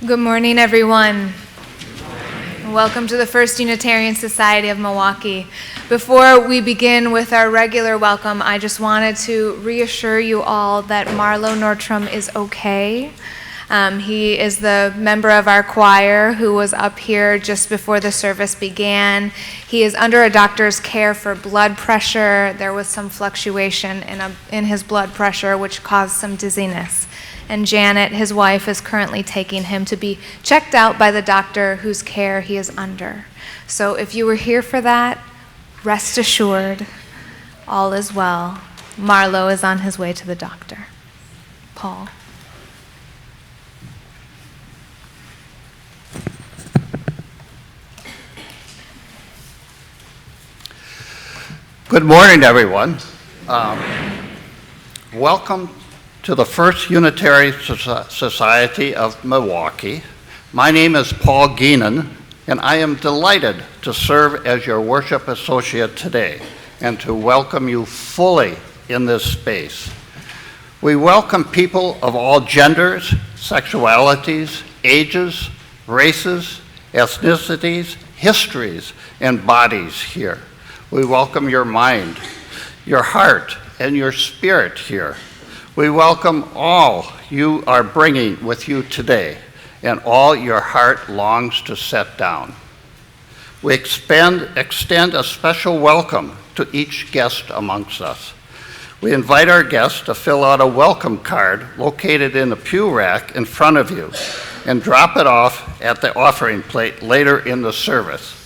Good morning, everyone. Welcome to the First Unitarian Society of Milwaukee. Before we begin with our regular welcome, I just wanted to reassure you all that Marlo Nordstrom is okay. He is the member of our choir who was up here just before the service began. He is under a doctor's care for blood pressure. There was some fluctuation in his blood pressure, which caused some dizziness. And Janet, his wife, is currently taking him to be checked out by the doctor whose care he is under. So if you were here for that, rest assured, all is well. Marlo is on his way to the doctor. Paul. Good morning, everyone. Welcome to the First Unitarian Society of Milwaukee. My name is Paul Geenan, and I am delighted to serve as your worship associate today and to welcome you fully in this space. We welcome people of all genders, sexualities, ages, races, ethnicities, histories, and bodies here. We welcome your mind, your heart, and your spirit here. We welcome all you are bringing with you today and all your heart longs to set down. We extend a special welcome to each guest amongst us. We invite our guests to fill out a welcome card located in the pew rack in front of you and drop it off at the offering plate later in the service.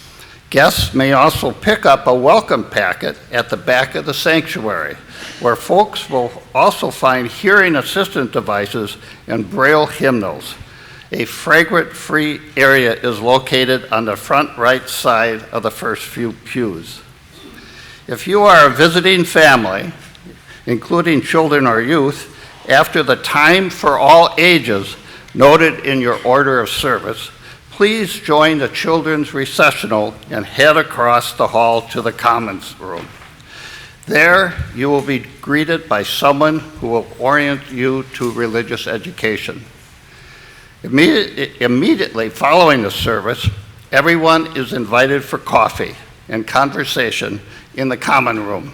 Guests may also pick up a welcome packet at the back of the sanctuary, where folks will also find hearing assistant devices and Braille hymnals. A fragrance-free area is located on the front right side of the first few pews. If you are a visiting family, including children or youth, after the time for all ages noted in your order of service, please join the children's recessional and head across the hall to the commons room. There, you will be greeted by someone who will orient you to religious education. Immediately following the service, everyone is invited for coffee and conversation in the common room.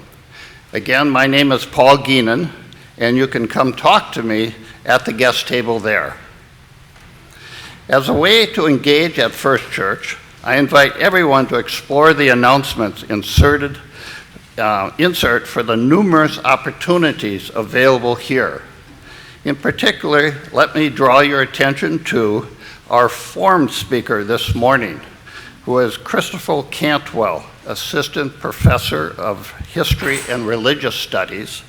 Again, my name is Paul Geenan, and you can come talk to me at the guest table there. As a way to engage at First Church, I invite everyone to explore the announcements insert for the numerous opportunities available here. In particular, let me draw your attention to our form speaker this morning, who is Christopher Cantwell, Assistant Professor of History and Religious Studies,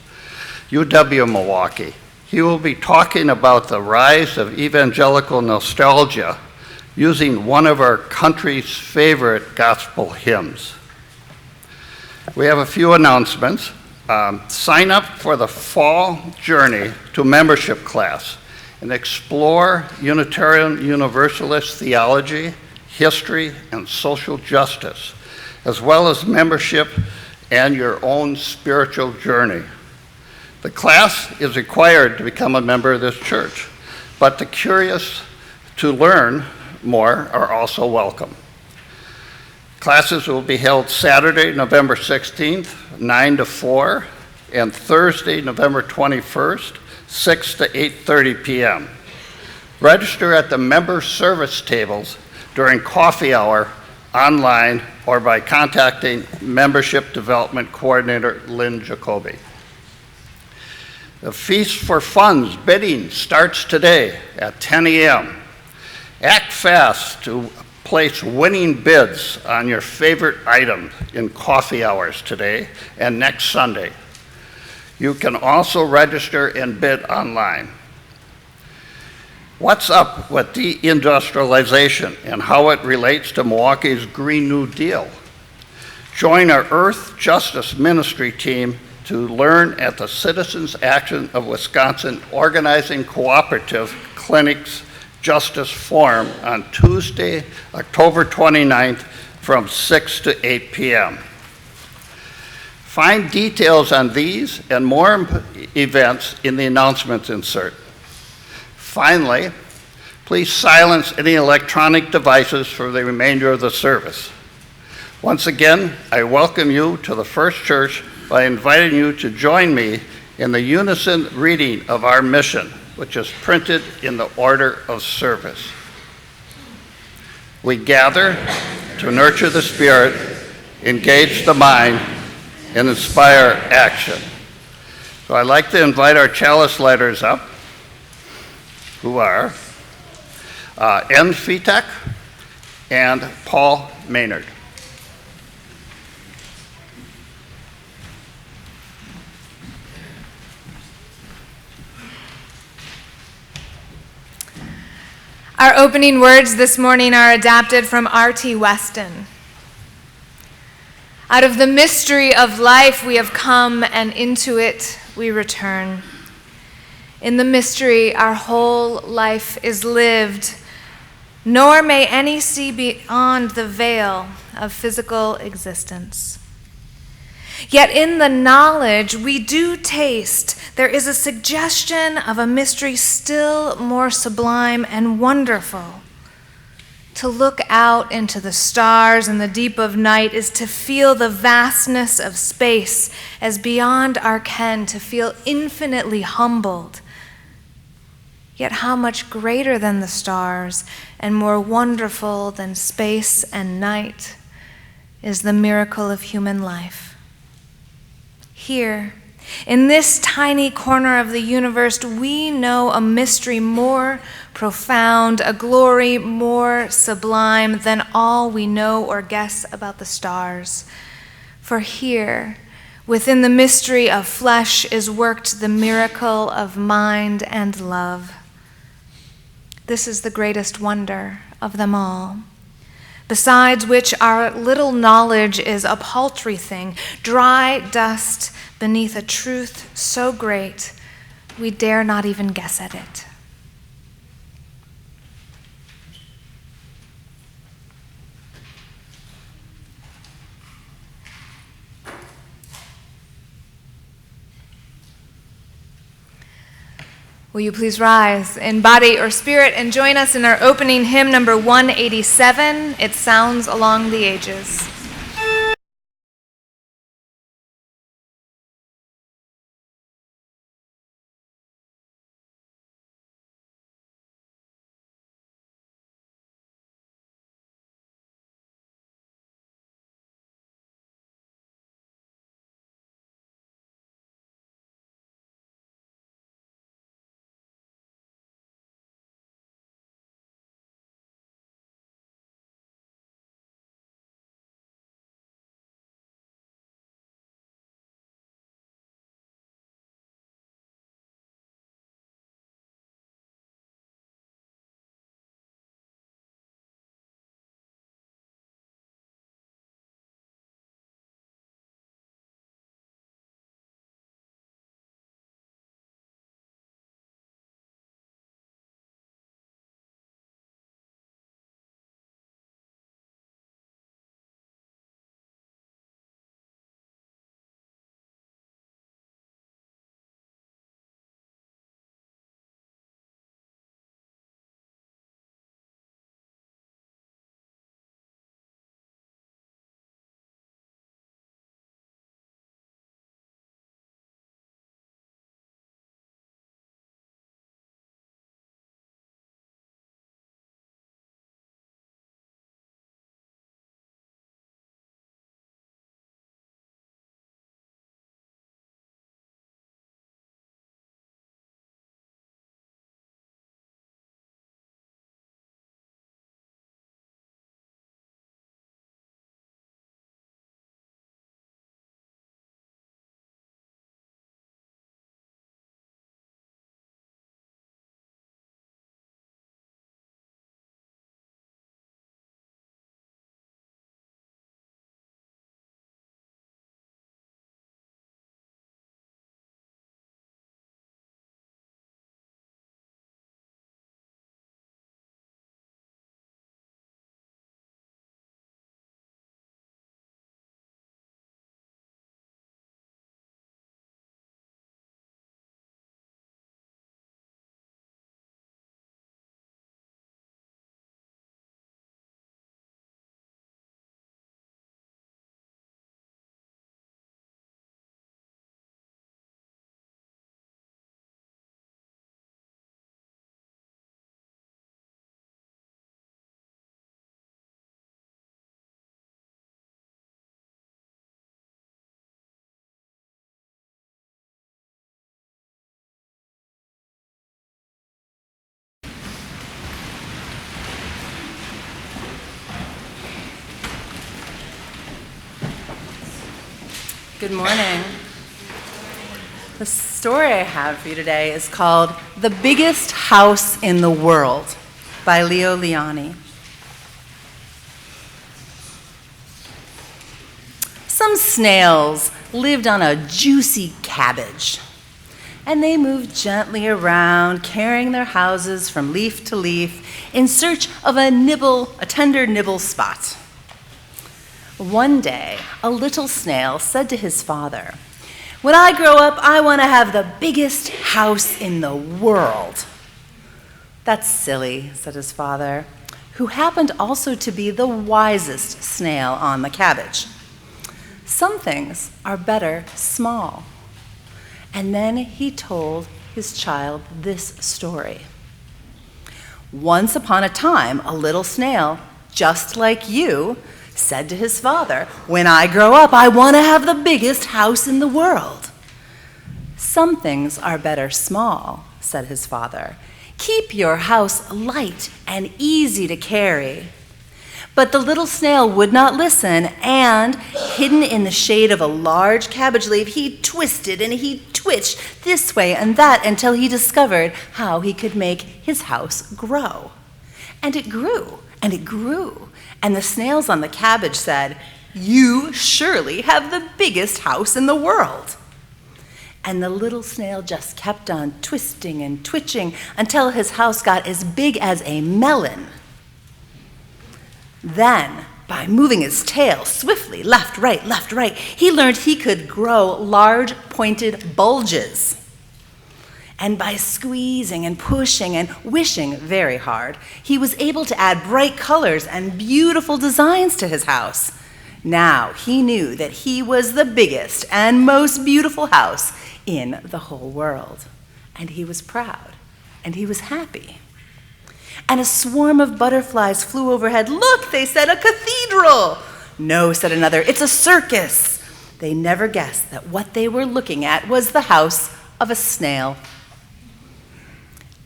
UW-Milwaukee. He will be talking about the rise of evangelical nostalgia using one of our country's favorite gospel hymns. We have a few announcements. Sign up for the fall journey to membership class and explore Unitarian Universalist theology, history, and social justice, as well as membership and your own spiritual journey. The class is required to become a member of this church, but the curious to learn more are also welcome. Classes will be held Saturday, November 16th, 9 to 4, and Thursday, November 21st, 6 to 8:30 p.m. Register at the member service tables during coffee hour, online, or by contacting Membership Development Coordinator Lynn Jacoby. The Feast for Funds bidding starts today at 10 a.m. Act fast to place winning bids on your favorite items in coffee hours today and next Sunday. You can also register and bid online. What's up with deindustrialization and how it relates to Milwaukee's Green New Deal? Join our Earth Justice Ministry team to learn at the Citizens Action of Wisconsin Organizing Cooperative Clinics Justice Forum on Tuesday, October 29th from 6 to 8 p.m. Find details on these and more events in the announcements insert. Finally, Please silence any electronic devices for the remainder of the service. Once again, I welcome you to the First Church by inviting you to join me in the unison reading of our mission, which is printed in the order of service. We gather to nurture the spirit, engage the mind, and inspire action. So I'd like to invite our chalice lighters up, who are N. Fitek and Paul Maynard. Our opening words this morning are adapted from R.T. Weston. Out of the mystery of life we have come, and into it we return. In the mystery our whole life is lived, nor may any see beyond the veil of physical existence. Yet in the knowledge we do taste, there is a suggestion of a mystery still more sublime and wonderful. To look out into the stars in the deep of night is to feel the vastness of space as beyond our ken, to feel infinitely humbled. Yet how much greater than the stars and more wonderful than space and night is the miracle of human life. Here, in this tiny corner of the universe, we know a mystery more profound, a glory more sublime than all we know or guess about the stars. For here, within the mystery of flesh, is worked the miracle of mind and love. This is the greatest wonder of them all. Besides which our little knowledge is a paltry thing, dry dust beneath a truth so great we dare not even guess at it. Will you please rise in body or spirit and join us in our opening hymn number 187, It Sounds Along the Ages. Good morning. The story I have for you today is called The Biggest House in the World by Leo Liani. Some snails lived on a juicy cabbage, and they moved gently around, carrying their houses from leaf to leaf in search of a tender nibble spot. One day, a little snail said to his father, "When I grow up, I want to have the biggest house in the world." "That's silly," said his father, who happened also to be the wisest snail on the cabbage. "Some things are better small." And then he told his child this story. Once upon a time, a little snail, just like you, said to his father, "When I grow up, I want to have the biggest house in the world." "Some things are better small," said his father. "Keep your house light and easy to carry." But the little snail would not listen, and, hidden in the shade of a large cabbage leaf, he twisted and he twitched this way and that until he discovered how he could make his house grow. And it grew, and it grew, and the snails on the cabbage said, "You surely have the biggest house in the world." And the little snail just kept on twisting and twitching until his house got as big as a melon. Then, by moving his tail swiftly left, right, he learned he could grow large pointed bulges. And by squeezing and pushing and wishing very hard, he was able to add bright colors and beautiful designs to his house. Now he knew that he was the biggest and most beautiful house in the whole world. And he was proud, and he was happy. And a swarm of butterflies flew overhead. "Look," they said, "a cathedral." "No," said another, "it's a circus." They never guessed that what they were looking at was the house of a snail.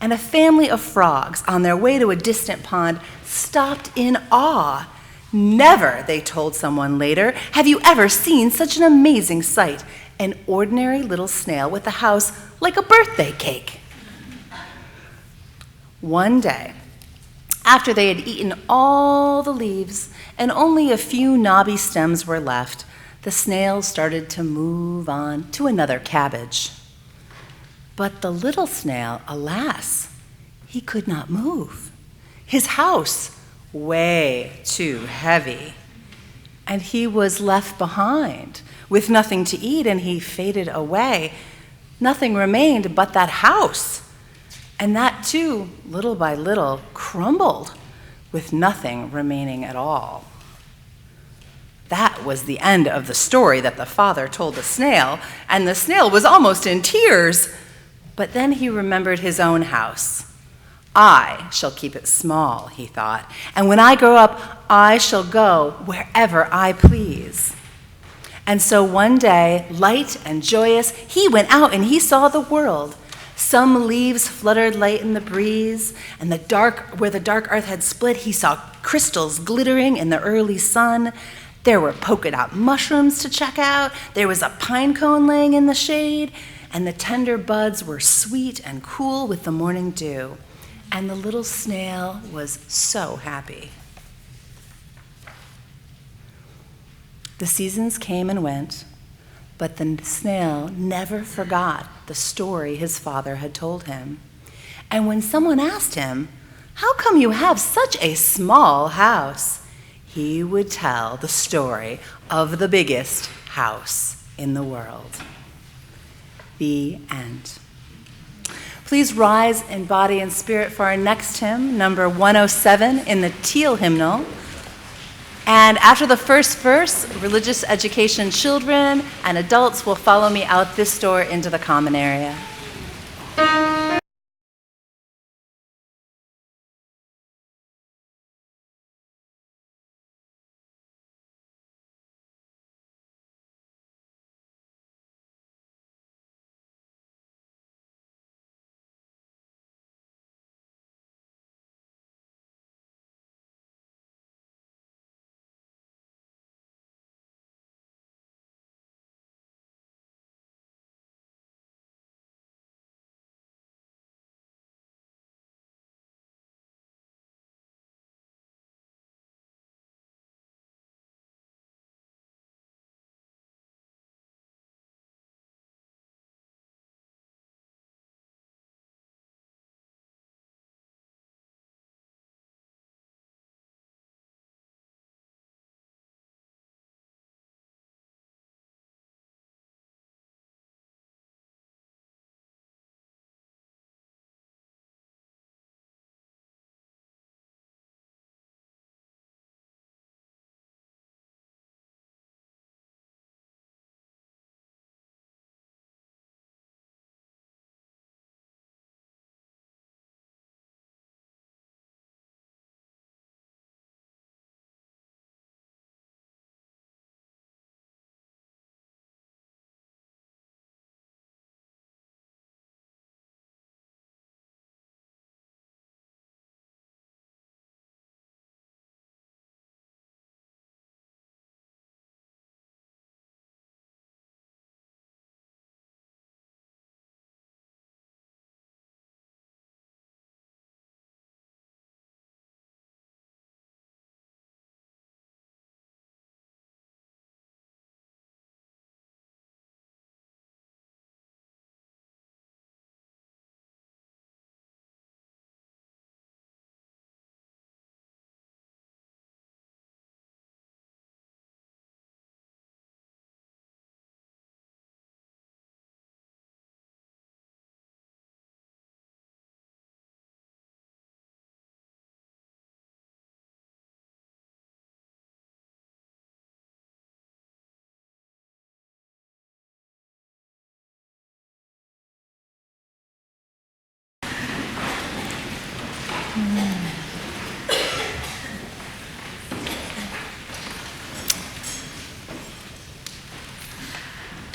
And a family of frogs on their way to a distant pond stopped in awe. "Never," they told someone later, "have you ever seen such an amazing sight. An ordinary little snail with a house like a birthday cake." One day, after they had eaten all the leaves and only a few knobby stems were left, the snails started to move on to another cabbage. But the little snail, alas, he could not move. His house, way too heavy. And he was left behind with nothing to eat, and he faded away. Nothing remained but that house. And that too, little by little, crumbled, with nothing remaining at all. That was the end of the story that the father told the snail, and the snail was almost in tears. But then he remembered his own house. "I shall keep it small," he thought, "and when I grow up, I shall go wherever I please." And so one day, light and joyous, he went out and he saw the world. Some leaves fluttered light in the breeze, and where the dark earth had split, he saw crystals glittering in the early sun. There were polka dot mushrooms to check out. There was a pine cone laying in the shade, and the tender buds were sweet and cool with the morning dew. And the little snail was so happy. The seasons came and went, but the snail never forgot the story his father had told him. And when someone asked him, "How come you have such a small house?" he would tell the story of the biggest house in the world. The end. Please rise in body and spirit for our next hymn, number 107 in the Teal hymnal. And after the first verse, religious education children and adults will follow me out this door into the common area.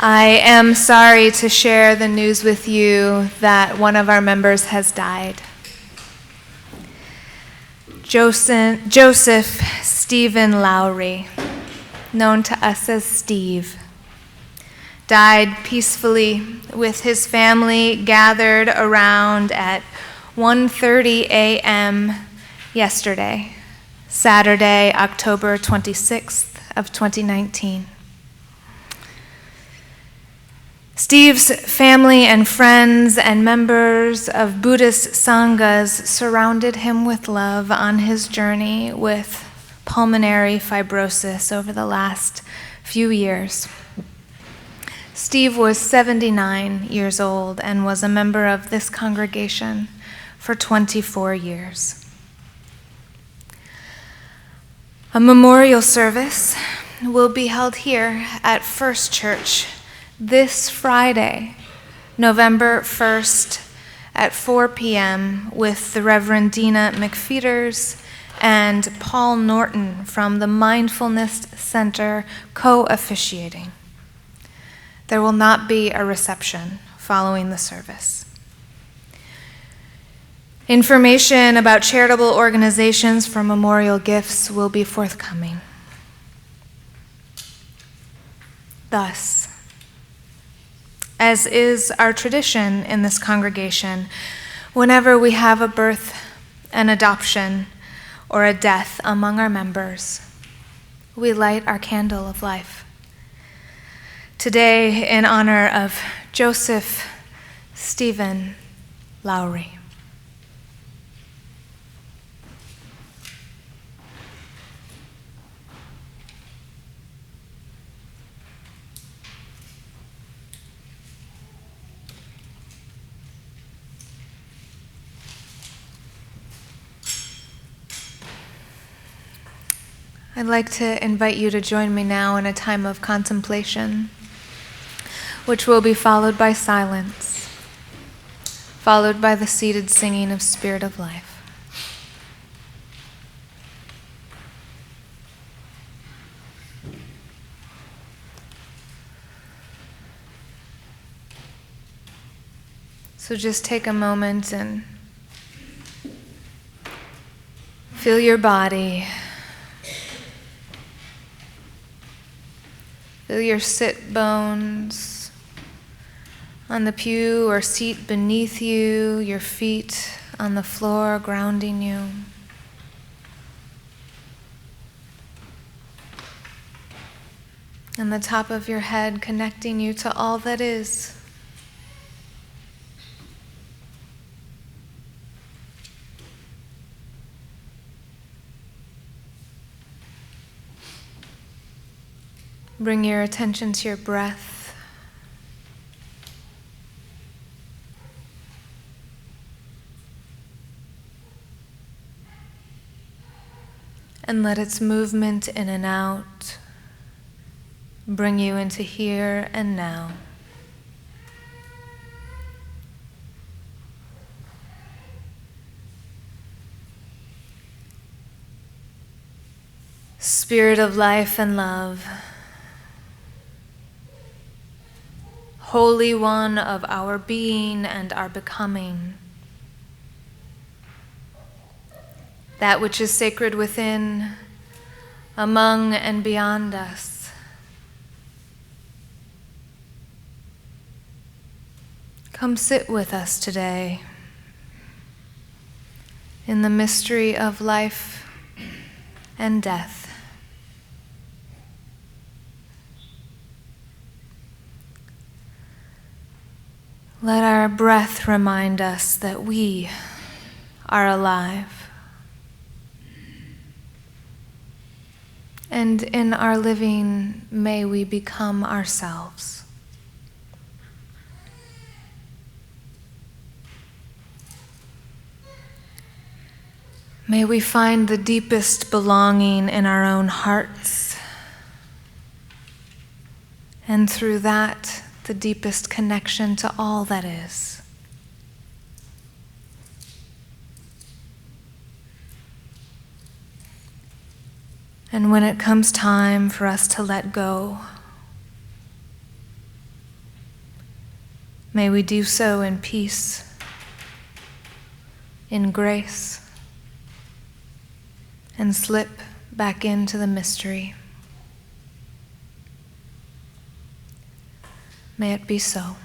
I am sorry to share the news with you that one of our members has died. Joseph Stephen Lowry, known to us as Steve, died peacefully with his family gathered around at 1:30 a.m. yesterday, Saturday, October 26th of 2019. Steve's family and friends and members of Buddhist sanghas surrounded him with love on his journey with pulmonary fibrosis over the last few years. Steve was 79 years old and was a member of this congregation for 24 years. A memorial service will be held here at First Church this Friday, November 1st at 4 p.m. with the Reverend Dina McFeeters and Paul Norton from the Mindfulness Center co-officiating. There will not be a reception following the service. Information about charitable organizations for memorial gifts will be forthcoming. Thus, as is our tradition in this congregation, whenever we have a birth, an adoption, or a death among our members, we light our candle of life. Today, in honor of Joseph Stephen Lowry. I'd like to invite you to join me now in a time of contemplation, which will be followed by silence, followed by the seated singing of Spirit of Life. So just take a moment and feel your body. Feel your sit bones on the pew or seat beneath you, your feet on the floor grounding you. And the top of your head connecting you to all that is. Bring your attention to your breath. And let its movement in and out bring you into here and now. Spirit of life and love, Holy One of our being and our becoming, that which is sacred within, among, and beyond us. Come sit with us today in the mystery of life and death. Let our breath remind us that we are alive. And in our living, may we become ourselves. May we find the deepest belonging in our own hearts, and through that, the deepest connection to all that is. And when it comes time for us to let go, May we do so in peace, in grace, and slip back into the mystery. May it be so.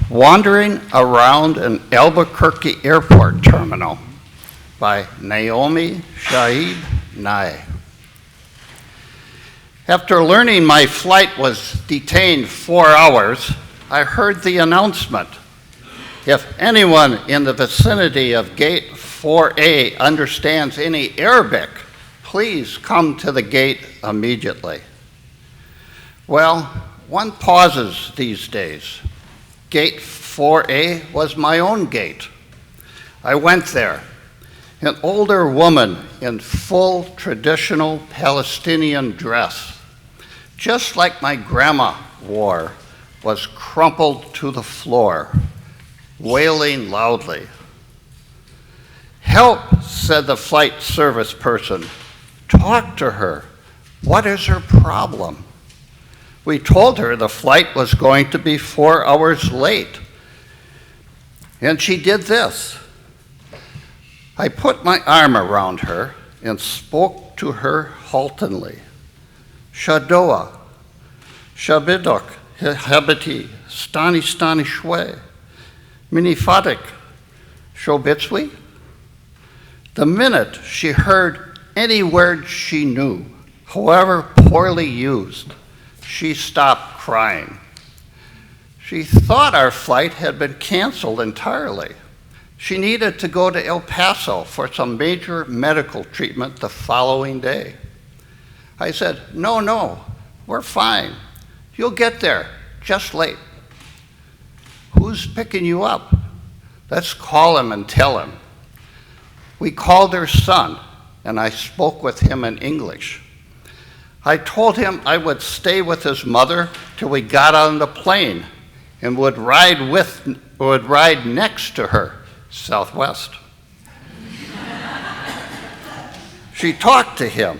Wandering Around an Albuquerque Airport Terminal by Naomi Shaib Nye. After learning my flight was detained 4 hours, I heard the announcement. If anyone in the vicinity of Gate 4A understands any Arabic, please come to the gate immediately. Well, one pauses these days. Gate 4A was my own gate. I went there. An older woman in full traditional Palestinian dress, just like my grandma wore, was crumpled to the floor, wailing loudly. "Help," said the flight service person. "Talk to her. What is her problem?" We told her the flight was going to be 4 hours late. And she did this. I put my arm around her and spoke to her haltingly. "Shadoa, Shabidok, Habiti, Stani Stani Shwe, Minifatik, Shobitswi." The minute she heard any word she knew, however poorly used, she stopped crying. She thought our flight had been canceled entirely. She needed to go to El Paso for some major medical treatment the following day. I said, no, we're fine. You'll get there, just late. Who's picking you up? Let's call him and tell him. We called her son, and I spoke with him in English. I told him I would stay with his mother till we got on the plane and would ride next to her, Southwest. She talked to him.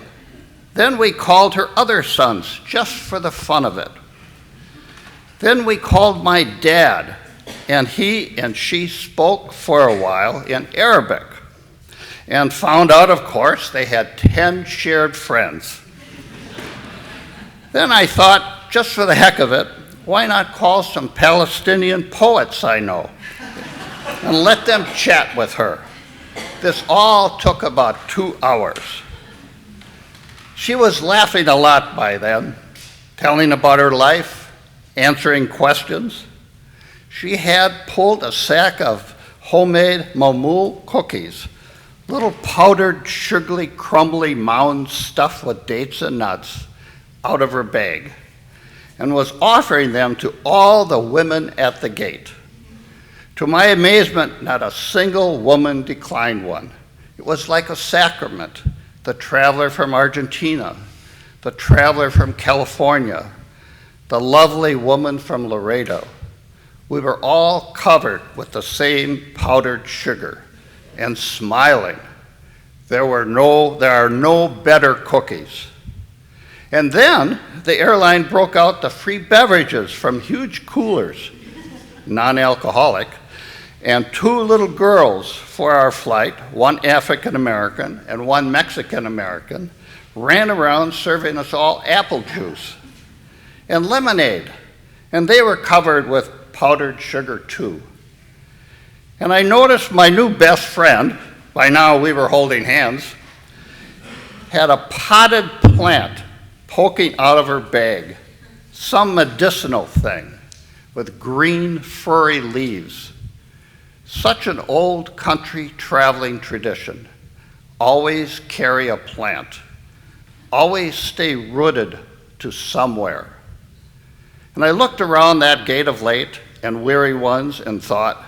Then we called her other sons, just for the fun of it. Then we called my dad, and he and she spoke for a while in Arabic, and found out, of course, they had 10 shared friends. Then I thought, just for the heck of it, why not call some Palestinian poets I know and let them chat with her? This all took about 2 hours. She was laughing a lot by then, telling about her life, answering questions. She had pulled a sack of homemade mamul cookies, little powdered, sugary, crumbly mounds stuffed with dates and nuts, out of her bag, and was offering them to all the women at the gate. To my amazement, not a single woman declined one. It was like a sacrament. The traveler from Argentina, the traveler from California, the lovely woman from Laredo. We were all covered with the same powdered sugar and smiling. There are no better cookies. And then the airline broke out the free beverages from huge coolers, non-alcoholic, and 2 little girls for our flight, one African American and one Mexican American, ran around serving us all apple juice and lemonade, and they were covered with powdered sugar too. And I noticed my new best friend, by now we were holding hands, had a potted plant poking out of her bag, some medicinal thing with green furry leaves. Such an old country traveling tradition. Always carry a plant. Always stay rooted to somewhere. And I looked around that gate of late and weary ones and thought,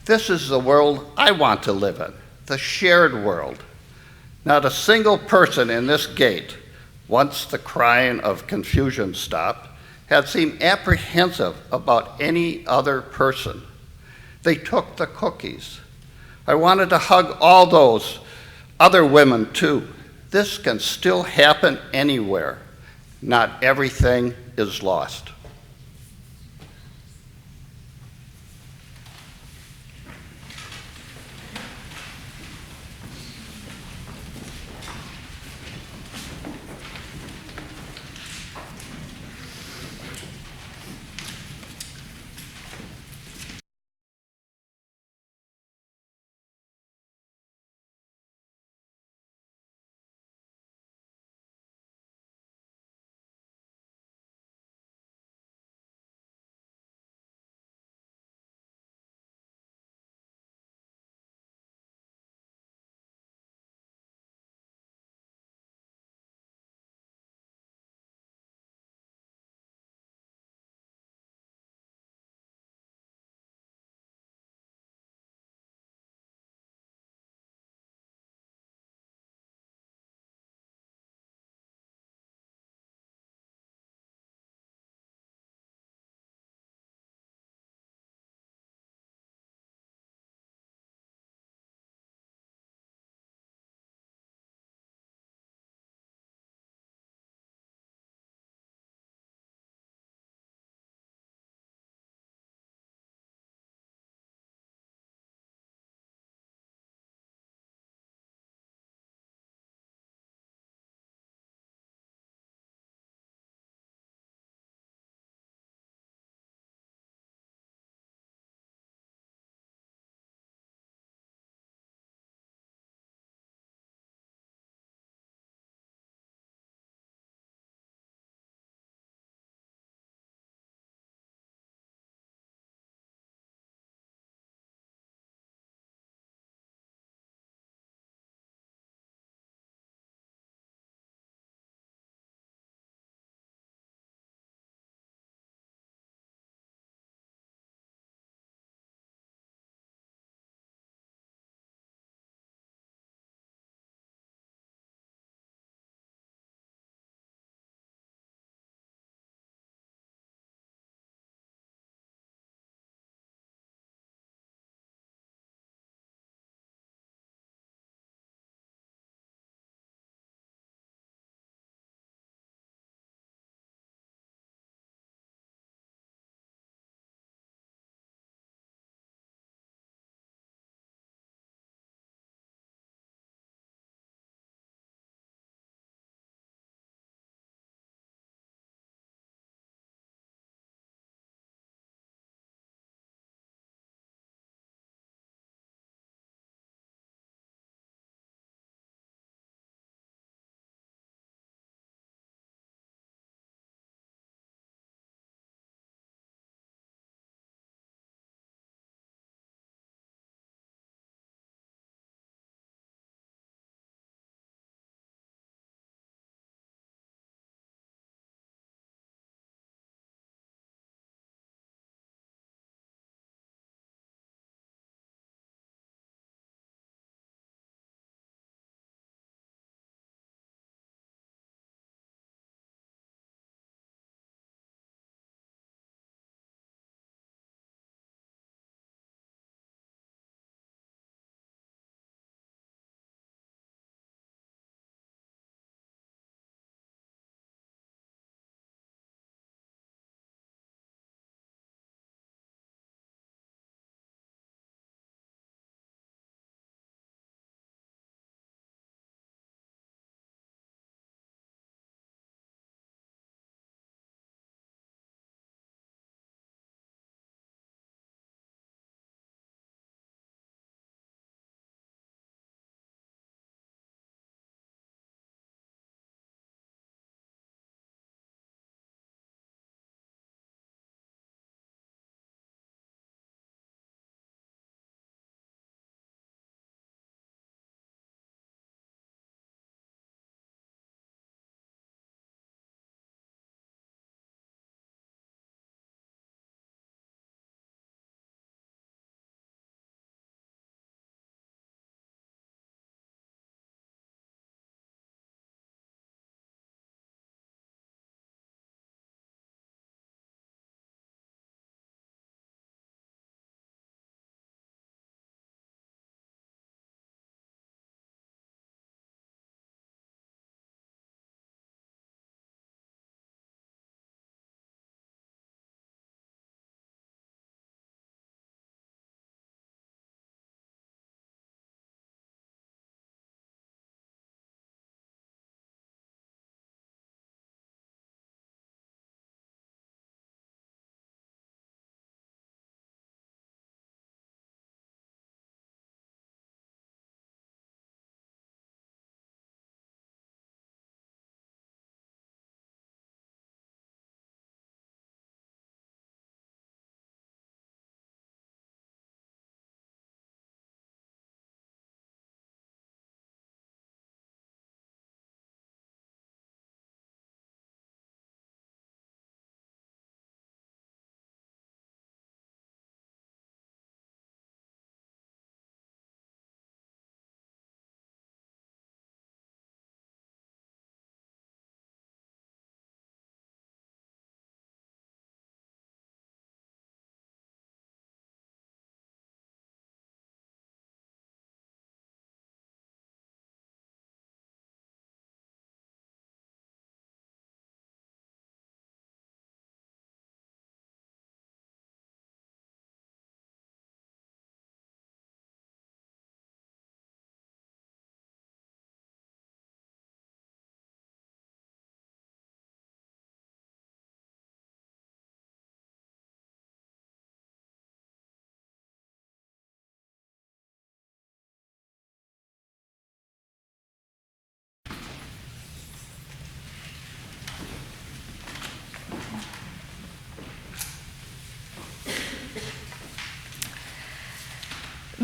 this is the world I want to live in, the shared world. Not a single person in this gate, once the crying of confusion stopped, had seemed apprehensive about any other person. They took the cookies. I wanted to hug all those other women too. This can still happen anywhere. Not everything is lost.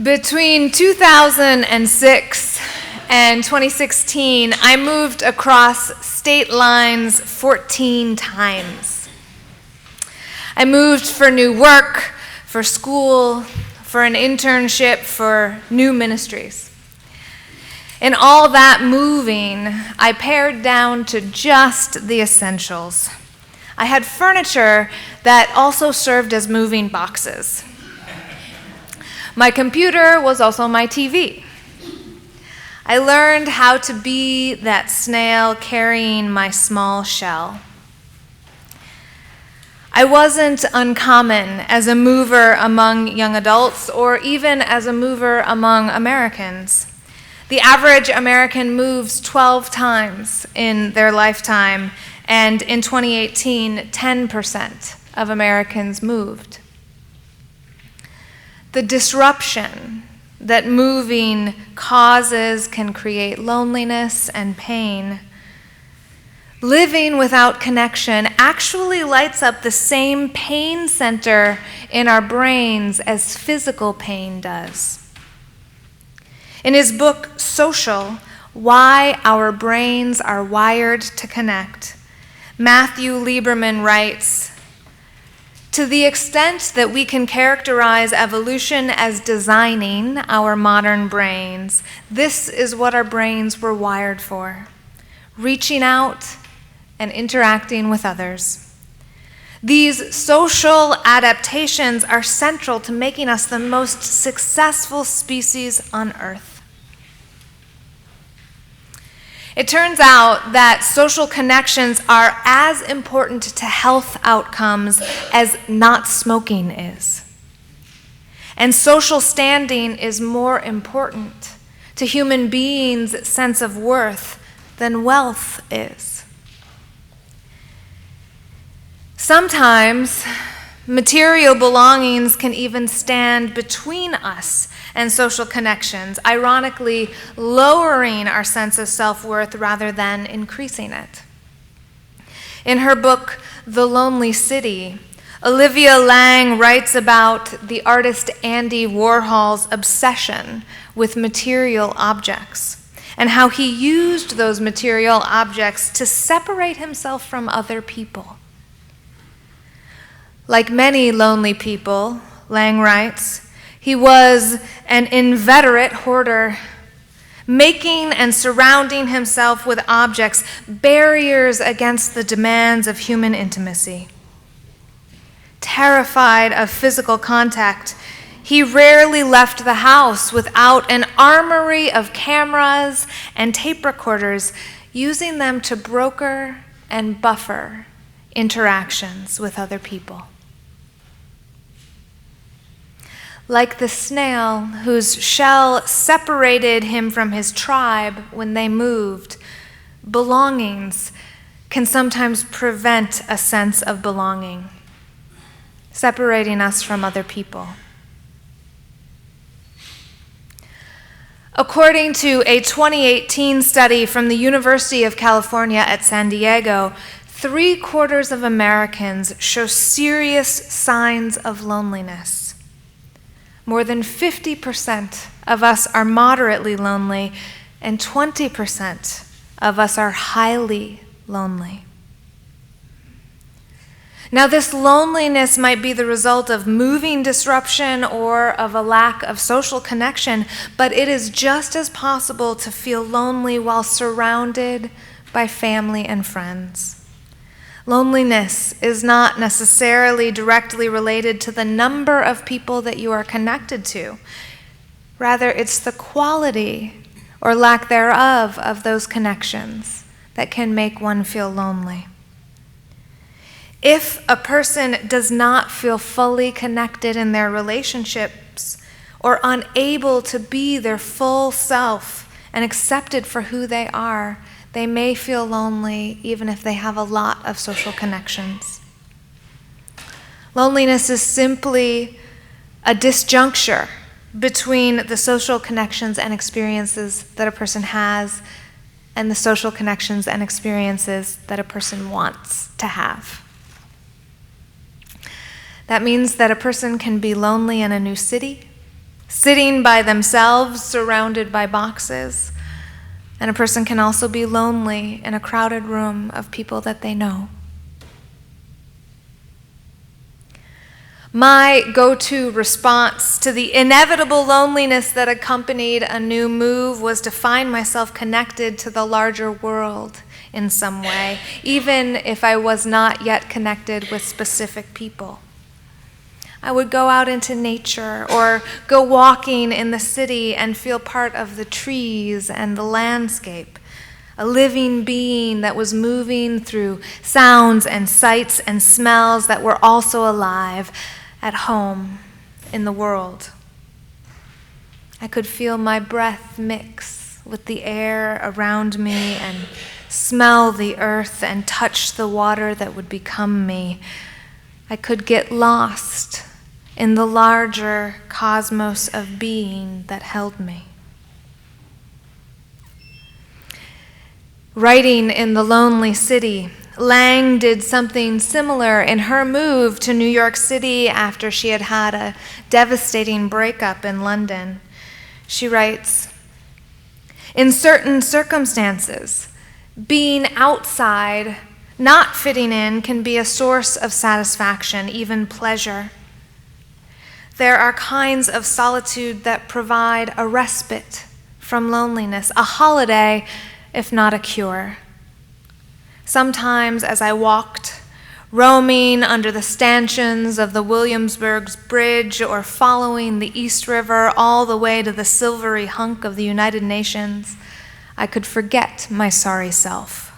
Between 2006 and 2016, I moved across state lines 14 times. I moved for new work, for school, for an internship, for new ministries. In all that moving, I pared down to just the essentials. I had furniture that also served as moving boxes. My computer was also my TV. I learned how to be that snail carrying my small shell. I wasn't uncommon as a mover among young adults or even as a mover among Americans. The average American moves 12 times in their lifetime, and in 2018, 10% of Americans moved. The disruption that moving causes can create loneliness and pain. Living without connection actually lights up the same pain center in our brains as physical pain does. In his book, Social, Why Our Brains Are Wired to Connect, Matthew Lieberman writes, "To the extent that we can characterize evolution as designing our modern brains, this is what our brains were wired for, reaching out and interacting with others. These social adaptations are central to making us the most successful species on Earth." It turns out that social connections are as important to health outcomes as not smoking is. And social standing is more important to human beings' sense of worth than wealth is. Sometimes, material belongings can even stand between us and social connections, ironically lowering our sense of self-worth rather than increasing it. In her book, The Lonely City, Olivia Lang writes about the artist Andy Warhol's obsession with material objects and how he used those material objects to separate himself from other people. Like many lonely people, Lang writes, he was an inveterate hoarder, making and surrounding himself with objects, barriers against the demands of human intimacy. Terrified of physical contact, he rarely left the house without an armory of cameras and tape recorders, using them to broker and buffer interactions with other people. Like the snail whose shell separated him from his tribe when they moved, belongings can sometimes prevent a sense of belonging, separating us from other people. According to a 2018 study from the University of California at San Diego, 3/4 of Americans show serious signs of loneliness. More than 50% of us are moderately lonely, and 20% of us are highly lonely. Now, this loneliness might be the result of moving disruption or of a lack of social connection, but it is just as possible to feel lonely while surrounded by family and friends. Loneliness is not necessarily directly related to the number of people that you are connected to. Rather, it's the quality or lack thereof of those connections that can make one feel lonely. If a person does not feel fully connected in their relationships or unable to be their full self and accepted for who they are, they may feel lonely even if they have a lot of social connections. Loneliness is simply a disjuncture between the social connections and experiences that a person has and the social connections and experiences that a person wants to have. That means that a person can be lonely in a new city, sitting by themselves, surrounded by boxes. And a person can also be lonely in a crowded room of people that they know. My go-to response to the inevitable loneliness that accompanied a new move was to find myself connected to the larger world in some way, even if I was not yet connected with specific people. I would go out into nature or go walking in the city and feel part of the trees and the landscape, a living being that was moving through sounds and sights and smells that were also alive at home in the world. I could feel my breath mix with the air around me and smell the earth and touch the water that would become me. I could get lost in the larger cosmos of being that held me. Writing in the lonely city, Lang did something similar in her move to New York City after she had had a devastating breakup in London. She writes, "In certain circumstances, being outside, not fitting in, can be a source of satisfaction, even pleasure. There are kinds of solitude that provide a respite from loneliness, a holiday, if not a cure. Sometimes as I walked, roaming under the stanchions of the Williamsburg Bridge or following the East River all the way to the silvery hunk of the United Nations, I could forget my sorry self,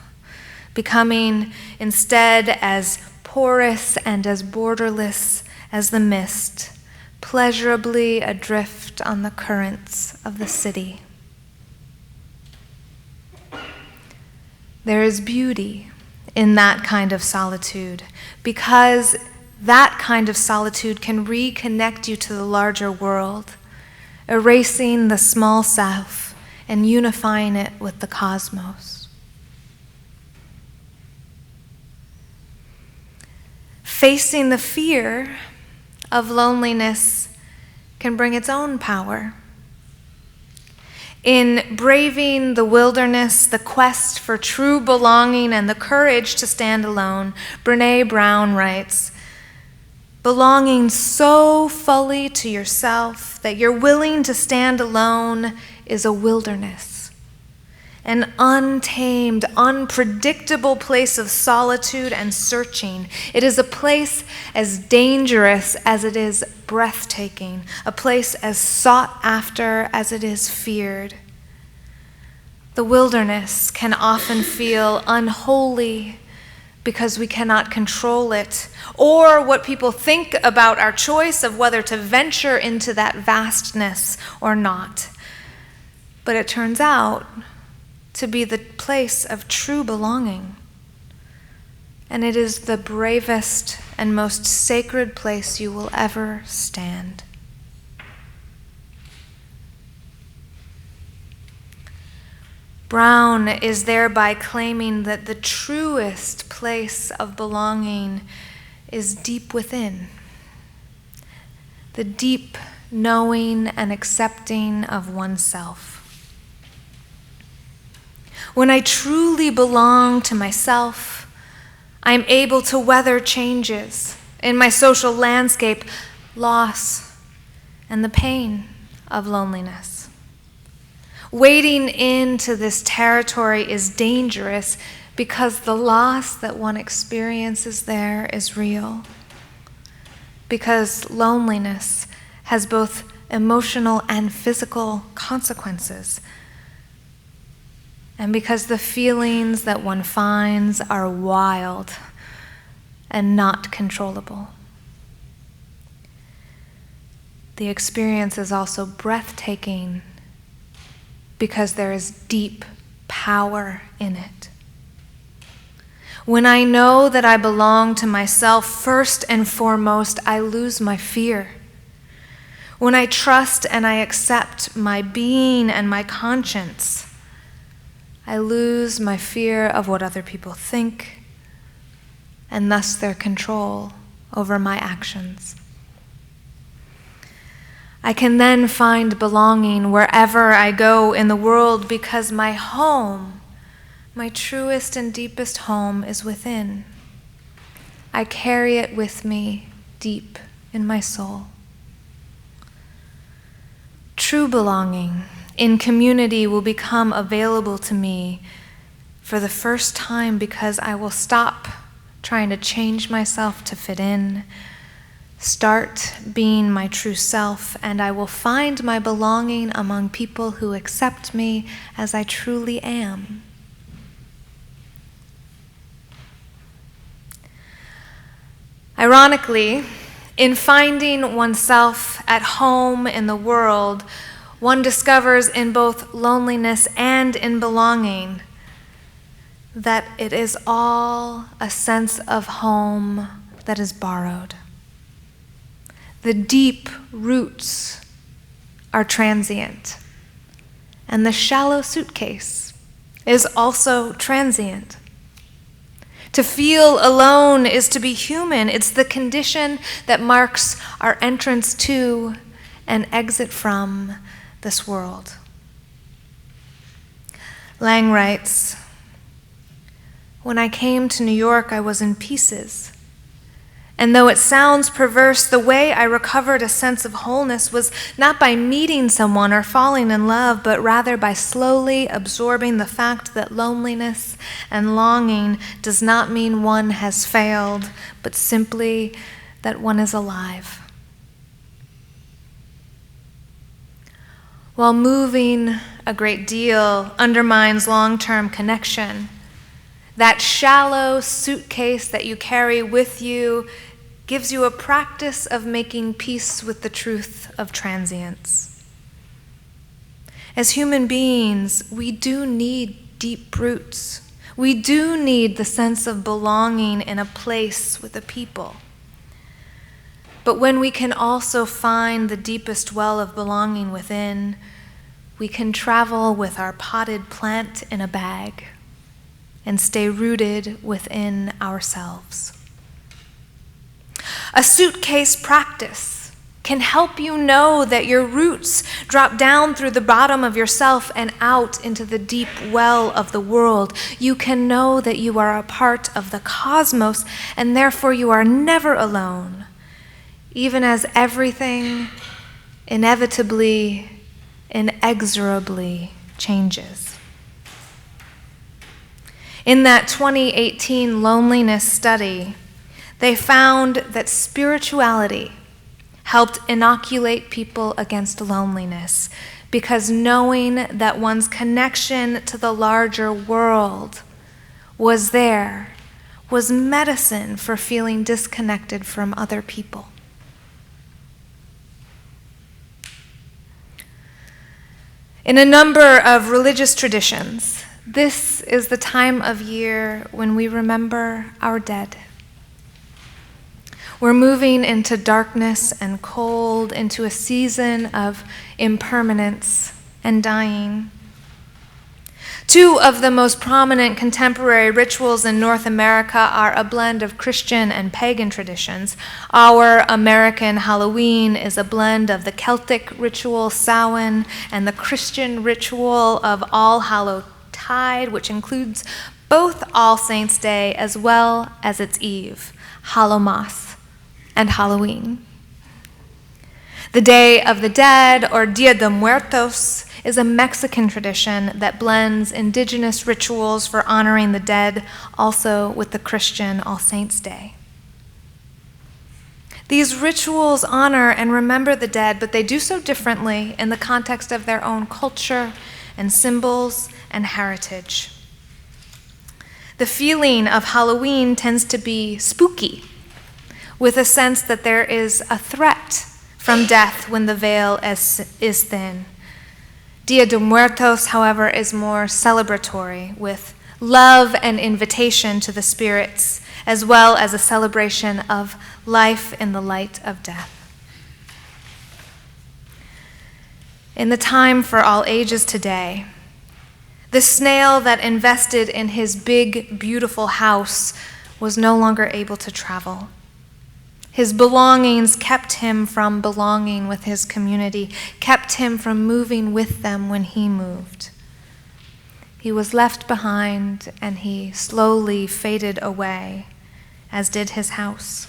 becoming instead as porous and as borderless as the mist, pleasurably adrift on the currents of the city." There is beauty in that kind of solitude, because that kind of solitude can reconnect you to the larger world, erasing the small self and unifying it with the cosmos. Facing the fear of loneliness can bring its own power. In Braving the Wilderness, the quest for true belonging and the courage to stand alone, Brene Brown writes, "Belonging so fully to yourself that you're willing to stand alone is a wilderness, an untamed, unpredictable place of solitude and searching. It is a place as dangerous as it is breathtaking, a place as sought after as it is feared. The wilderness can often feel unholy because we cannot control it, or what people think about our choice of whether to venture into that vastness or not. But it turns out to be the place of true belonging. And it is the bravest and most sacred place you will ever stand." Brown is thereby claiming that the truest place of belonging is deep within, the deep knowing and accepting of oneself. When I truly belong to myself, I am able to weather changes in my social landscape, loss, and the pain of loneliness. Wading into this territory is dangerous because the loss that one experiences there is real. Because loneliness has both emotional and physical consequences. And because the feelings that one finds are wild and not controllable. The experience is also breathtaking because there is deep power in it. When I know that I belong to myself, first and foremost, I lose my fear. When I trust and I accept my being and my conscience, I lose my fear of what other people think, and thus their control over my actions. I can then find belonging wherever I go in the world because my home, my truest and deepest home, is within. I carry it with me deep in my soul. True belonging in community will become available to me for the first time because I will stop trying to change myself to fit in, start being my true self, and I will find my belonging among people who accept me as I truly am. Ironically, in finding oneself at home in the world, one discovers in both loneliness and in belonging that it is all a sense of home that is borrowed. The deep roots are transient, and the shallow suitcase is also transient. To feel alone is to be human. It's the condition that marks our entrance to and exit from this world. Lang writes, "When I came to New York, I was in pieces. And though it sounds perverse, the way I recovered a sense of wholeness was not by meeting someone or falling in love, but rather by slowly absorbing the fact that loneliness and longing does not mean one has failed, but simply that one is alive." While moving a great deal undermines long-term connection, that shallow suitcase that you carry with you gives you a practice of making peace with the truth of transience. As human beings, we do need deep roots. We do need the sense of belonging in a place with a people. But when we can also find the deepest well of belonging within, we can travel with our potted plant in a bag and stay rooted within ourselves. A suitcase practice can help you know that your roots drop down through the bottom of yourself and out into the deep well of the world. You can know that you are a part of the cosmos and therefore you are never alone, even as everything inevitably, inexorably changes. In that 2018 loneliness study, they found that spirituality helped inoculate people against loneliness because knowing that one's connection to the larger world was there was medicine for feeling disconnected from other people. In a number of religious traditions, this is the time of year when we remember our dead. We're moving into darkness and cold, into a season of impermanence and dying. Two of the most prominent contemporary rituals in North America are a blend of Christian and pagan traditions. Our American Halloween is a blend of the Celtic ritual Samhain and the Christian ritual of All Hallow Tide, which includes both All Saints' Day as well as its eve, Hallowmas, and Halloween. The Day of the Dead, or Dia de Muertos, is a Mexican tradition that blends indigenous rituals for honoring the dead also with the Christian All Saints' Day. These rituals honor and remember the dead, but they do so differently in the context of their own culture and symbols and heritage. The feeling of Halloween tends to be spooky, with a sense that there is a threat from death when the veil is thin. Dia de Muertos, however, is more celebratory, with love and invitation to the spirits, as well as a celebration of life in the light of death. In the time for all ages today, the snail that invested in his big, beautiful house was no longer able to travel. His belongings kept him from belonging with his community, kept him from moving with them when he moved. He was left behind, and he slowly faded away, as did his house.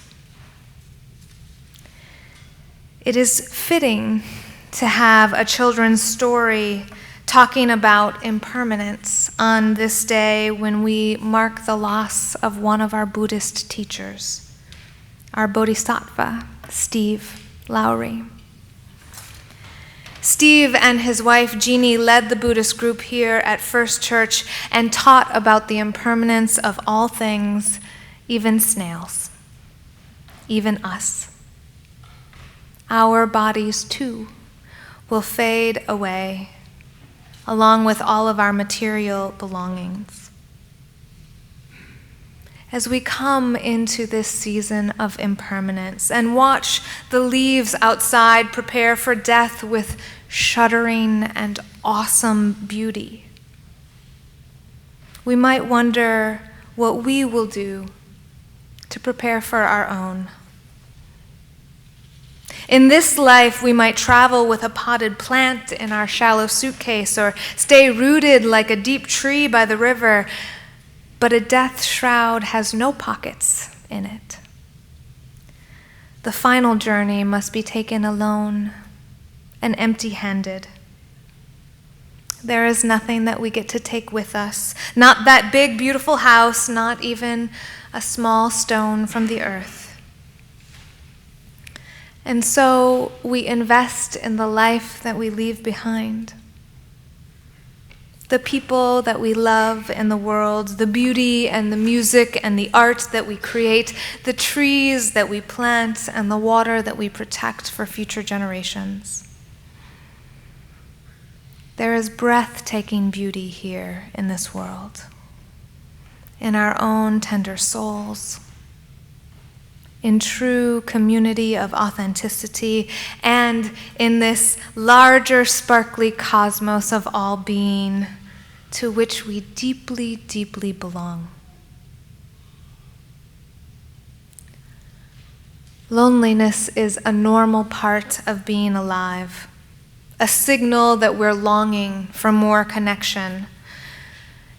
It is fitting to have a children's story talking about impermanence on this day when we mark the loss of one of our Buddhist teachers, our Bodhisattva, Steve Lowry. Steve and his wife Jeannie led the Buddhist group here at First Church and taught about the impermanence of all things, even snails, even us. Our bodies, too, will fade away, along with all of our material belongings. As we come into this season of impermanence and watch the leaves outside prepare for death with shuddering and awesome beauty, we might wonder what we will do to prepare for our own. In this life, we might travel with a potted plant in our shallow suitcase or stay rooted like a deep tree by the river, but a death shroud has no pockets in it. The final journey must be taken alone and empty-handed. There is nothing that we get to take with us, not that big, beautiful house, not even a small stone from the earth. And so we invest in the life that we leave behind. The people that we love in the world, the beauty and the music and the art that we create, the trees that we plant and the water that we protect for future generations. There is breathtaking beauty here in this world, in our own tender souls, in true community of authenticity, and in this larger, sparkly cosmos of all being to which we deeply, deeply belong. Loneliness is a normal part of being alive, a signal that we're longing for more connection.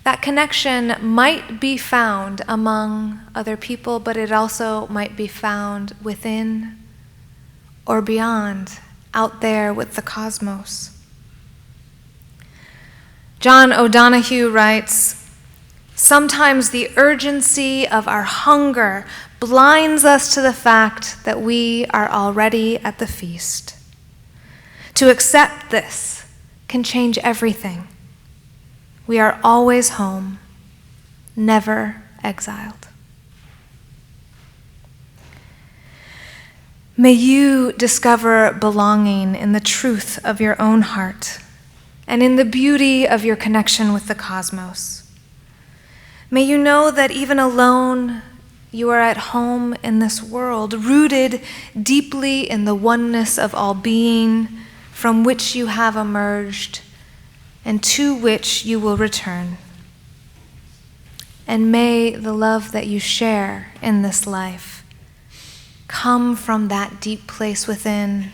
That connection might be found among other people, but it also might be found within or beyond, out there with the cosmos. John O'Donohue writes, "Sometimes the urgency of our hunger blinds us to the fact that we are already at the feast. To accept this can change everything. We are always home, never exiled." May you discover belonging in the truth of your own heart and in the beauty of your connection with the cosmos. May you know that even alone, you are at home in this world, rooted deeply in the oneness of all being from which you have emerged and to which you will return. And may the love that you share in this life come from that deep place within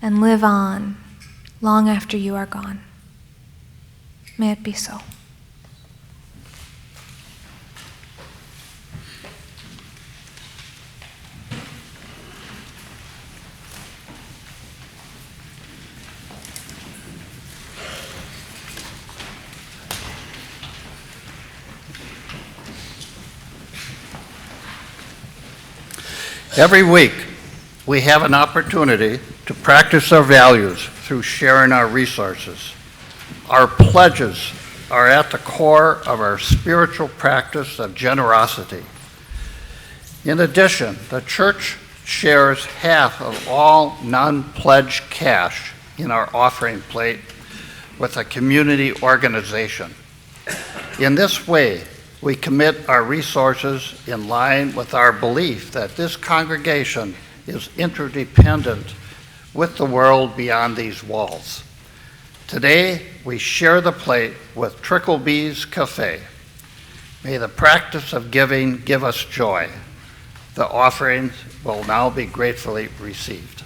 and live on long after you are gone. May it be so. Every week, we have an opportunity to practice our values through sharing our resources. Our pledges are at the core of our spiritual practice of generosity. In addition, the church shares half of all non-pledged cash in our offering plate with a community organization. In this way, we commit our resources in line with our belief that this congregation is interdependent with the world beyond these walls. Today, we share the plate with Tricklebee's Cafe. May the practice of giving give us joy. The offerings will now be gratefully received.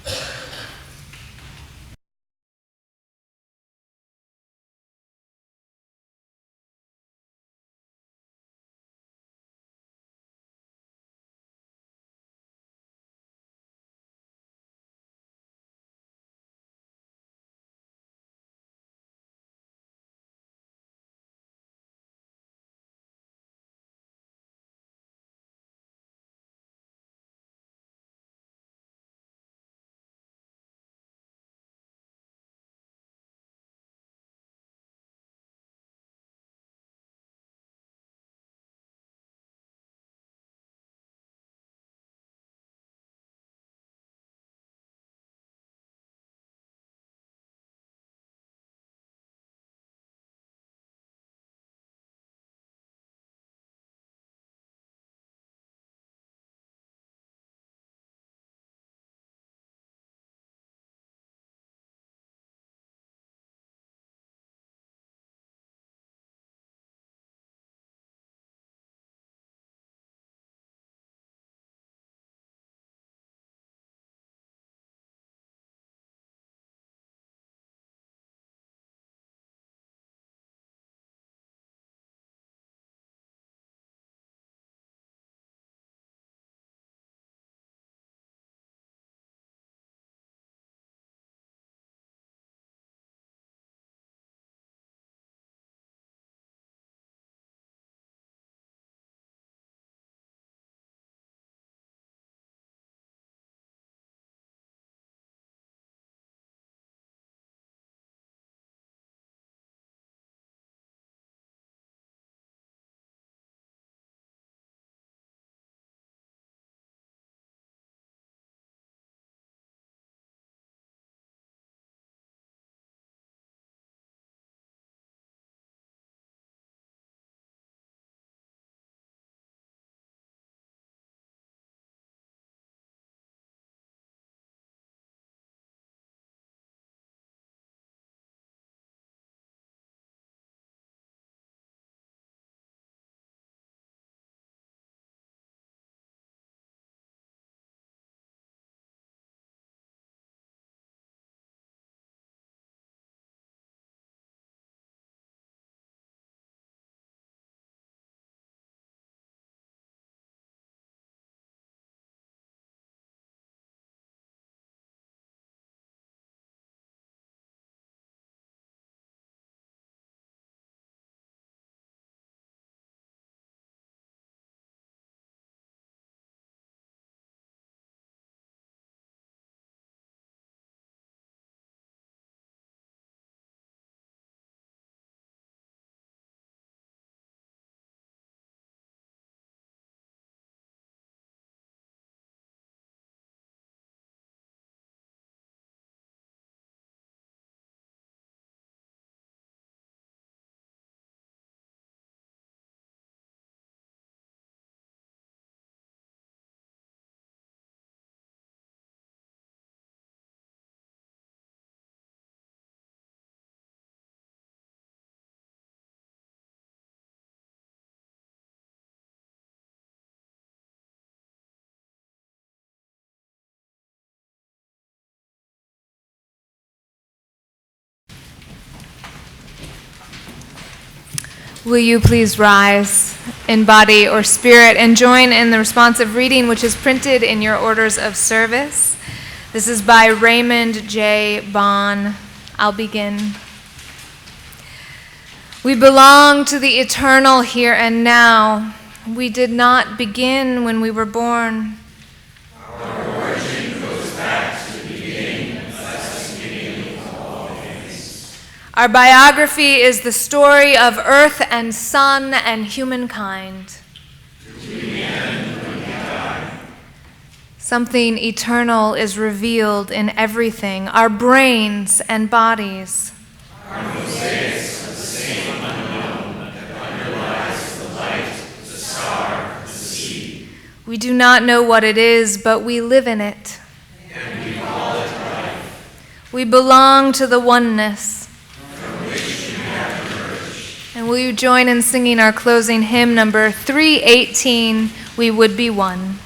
Will you please rise in body or spirit and join in the responsive reading which is printed in your orders of service. This is by Raymond J. Bond. I'll begin. We belong to the eternal here and now. We did not begin when we were born. Our origin goes back to the beginning, as the beginning of all things. Our biography is the story of earth and sun and humankind. To the end when we die. Something eternal is revealed in everything, our brains and bodies. Our mosaics are the same unknown that underlies the light, the star, the sea. We do not know what it is, but we live in it. And we call it life. We belong to the oneness. From which we have emerged. And will you join in singing our closing hymn number 318, We Would Be One?